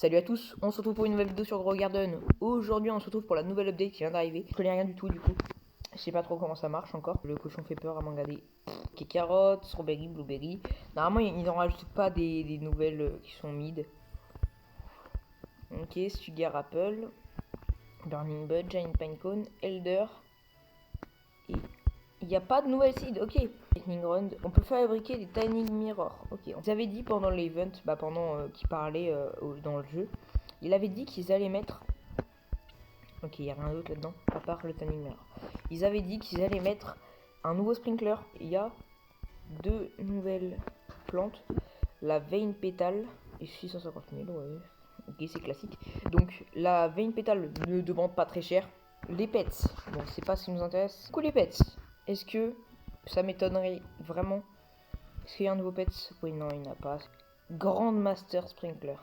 Salut à tous, on se retrouve pour une nouvelle vidéo sur Grow Garden. Aujourd'hui on se retrouve pour la nouvelle update qui vient d'arriver. Je connais rien du tout du coup. Je sais pas trop comment ça marche encore. Le cochon fait peur à m'en regarder. Ok, carottes, strawberry, blueberry. Normalement ils n'en rajoutent pas des nouvelles qui sont mid. Ok, sugar apple, burning bud, giant pinecone, elder. Et il n'y a pas de nouvelles seeds, ok. Lightning round, on peut fabriquer des tiny mirrors. Ok, on avait dit pendant l'event, pendant qu'il parlait dans le jeu, il avait dit qu'ils allaient mettre. Ok, il n'y a rien d'autre là-dedans, à part le tiny mirror. Ils avaient dit qu'ils allaient mettre un nouveau sprinkler. Il y a deux nouvelles plantes. La vein pétale et 650 000, ouais. Ok, c'est classique. Donc, la vein pétale ne demande pas très cher. Les pets, bon, c'est pas ce qui nous intéresse. Du coup, les pets, est-ce que ça m'étonnerait vraiment? Est-ce qu'il y a un nouveau pet? Oui, non, il n'y en a pas. Grand Master Sprinkler.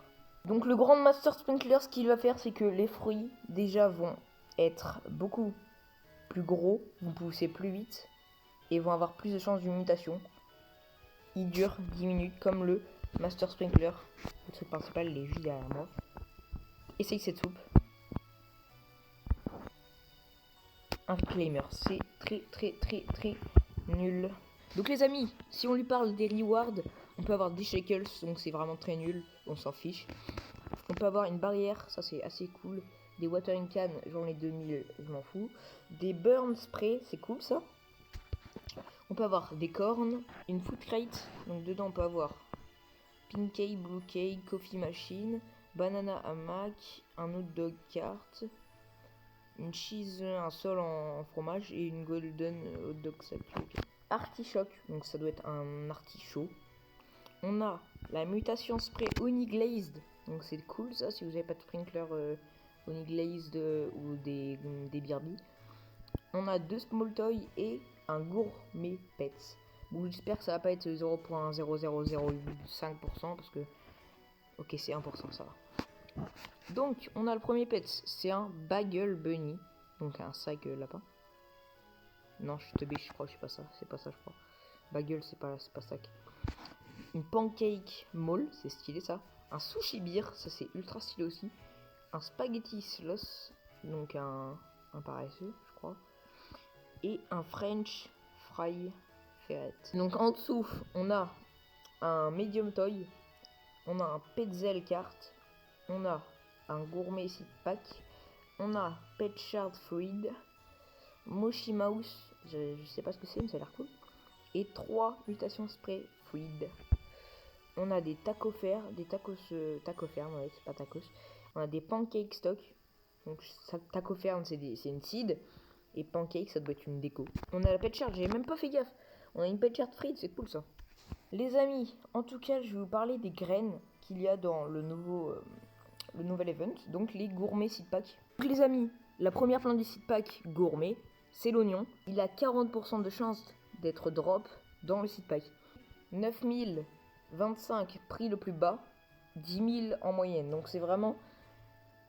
Donc le Grand Master Sprinkler, ce qu'il va faire, c'est que les fruits, déjà, vont être beaucoup plus gros, vont pousser plus vite, et vont avoir plus de chances d'une mutation. Il dure 10 minutes, comme le Master Sprinkler. Le truc principal, il est juste derrière moi. Essaye cette soupe. Un claimer, c'est très nul. Donc les amis, si on lui parle des rewards, on peut avoir des shekels, donc c'est vraiment très nul, on s'en fiche. On peut avoir une barrière, ça c'est assez cool. Des watering can, j'en ai 2000, je m'en fous. Des burn spray, c'est cool ça. On peut avoir des cornes, une food crate, donc dedans on peut avoir pink cake, blue cake, coffee machine, banana hamac, un hot dog cart, une cheese, un sol en fromage et une golden hot dog sac. Okay. Artichoke, donc ça doit être un artichaut. On a la mutation spray honey glazed, donc c'est cool ça si vous n'avez pas de sprinkler honey glazed ou des Birby. On a deux small toys et un gourmet pets. Bon, j'espère que ça va pas être 0.00085% parce que ok, c'est 1% ça. Donc on a le premier pet, c'est un bagel bunny, donc un sac lapin. Non, je suis teubé, je crois, c'est pas ça, je crois. Bagel, c'est pas sac. Une pancake mole, c'est stylé ça. Un sushi beer, ça c'est ultra stylé aussi. Un spaghetti sloss, donc un paresseux, je crois. Et un French fry ferret. Donc en dessous, on a un medium toy. On a un Petzel cart. On a un gourmet seed pack. On a Pet Shard Fruit. Moshi Mouse, je sais pas ce que c'est, mais ça a l'air cool. Et 3 mutations spray fluide. On a des tacos fer, des tacos ferme, ouais, c'est pas tacos. On a des pancake stock. Donc taco ferme, c'est une seed. Et pancake, ça doit être une déco. On a la pet chart, j'ai même pas fait gaffe. On a une pet chart frite, c'est cool ça. Les amis, en tout cas, je vais vous parler des graines qu'il y a dans le nouvel event. Donc les gourmets seed pack. Donc les amis, la première plante du seed pack gourmet, c'est l'oignon. Il a 40% de chance d'être drop dans le seed pack. 9025 prix le plus bas, 10 000 en moyenne. Donc c'est vraiment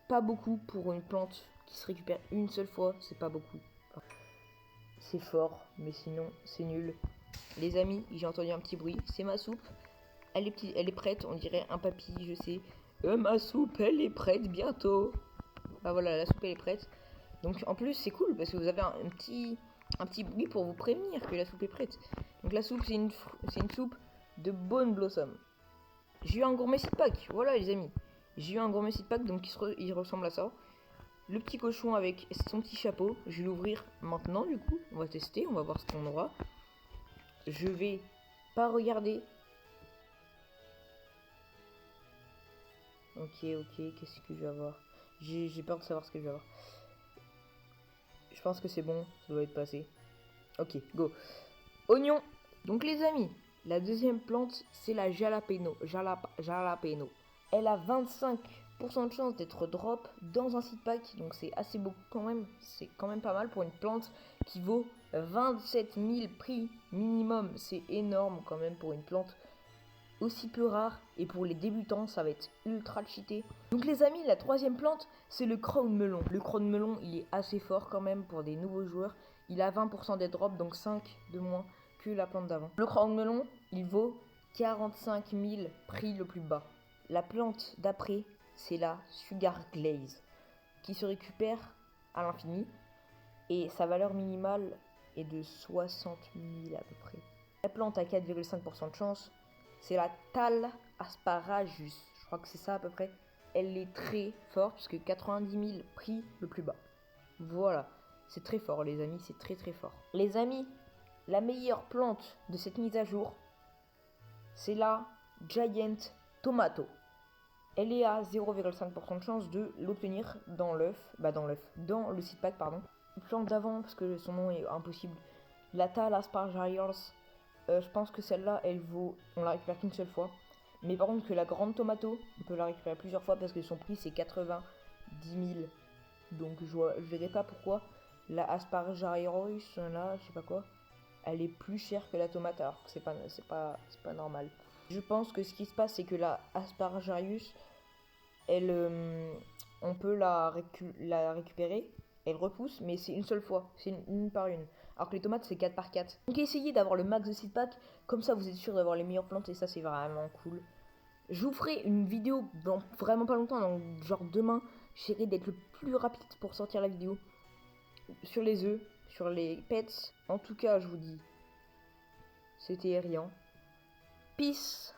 pas beaucoup pour une plante qui se récupère une seule fois, c'est pas beaucoup. Enfin, c'est fort, mais sinon c'est nul. Les amis, j'ai entendu un petit bruit, c'est ma soupe. Elle est prête, on dirait un papy, je sais. Ma soupe, elle est prête bientôt. Ah voilà, la soupe elle est prête. Donc en plus c'est cool parce que vous avez un petit bruit pour vous prévenir que la soupe est prête. Donc la soupe c'est une soupe de Bone Blossom. J'ai eu un gourmet seed pack, voilà les amis. J'ai eu un gourmet seed pack, donc il ressemble à ça. Le petit cochon avec son petit chapeau, je vais l'ouvrir maintenant du coup. On va tester, on va voir ce qu'on aura. Je vais pas regarder. Ok, qu'est-ce que je vais avoir? J'ai peur de savoir ce que je vais avoir. Je pense que c'est bon, ça doit être passé. Ok, go. Oignon. Donc les amis, la deuxième plante, c'est la jalapeno. Jalapeno. Elle a 25% de chance d'être drop dans un seed pack. Donc c'est assez beau quand même. C'est quand même pas mal pour une plante qui vaut 27 000 prix minimum. C'est énorme quand même pour une plante aussi peu rare. Et pour les débutants, ça va être ultra cheaté. Donc les amis, la troisième plante, c'est le crown melon. Le crown melon, il est assez fort quand même pour des nouveaux joueurs. Il a 20% des drops, donc 5 de moins que la plante d'avant. Le crown melon, il vaut 45 000 prix le plus bas. La plante d'après, c'est la Sugar Glaze, qui se récupère à l'infini, et sa valeur minimale est de 60 000 à peu près. La plante a 4,5% de chance, c'est la Thal asparagus, je crois que c'est ça à peu près. Elle est très forte, puisque 90 000 prix le plus bas. Voilà, c'est très fort les amis, c'est très très fort. Les amis, la meilleure plante de cette mise à jour, c'est la Giant Tomato. Elle est à 0,5% de chance de l'obtenir dans dans le seed pack, pardon. Une plante d'avant, parce que son nom est impossible. La Thal asparagus, je pense que celle-là, on la récupère qu'une seule fois. Mais par contre que la grande tomato, on peut la récupérer plusieurs fois parce que son prix c'est 90 000. Donc je verrai pas pourquoi la asparagus là, je sais pas quoi, elle est plus chère que la tomate alors que c'est pas normal. Je pense que ce qui se passe c'est que la asparagus, on peut la récupérer, elle repousse, mais c'est une seule fois, c'est une par une. Alors que les tomates c'est 4 par 4. Donc essayez d'avoir le max de seed pack, comme ça vous êtes sûr d'avoir les meilleures plantes et ça c'est vraiment cool. Je vous ferai une vidéo dans vraiment pas longtemps, donc genre demain, j'essaierai d'être le plus rapide pour sortir la vidéo sur les œufs, sur les pets. En tout cas, je vous dis, c'était Rian. Peace.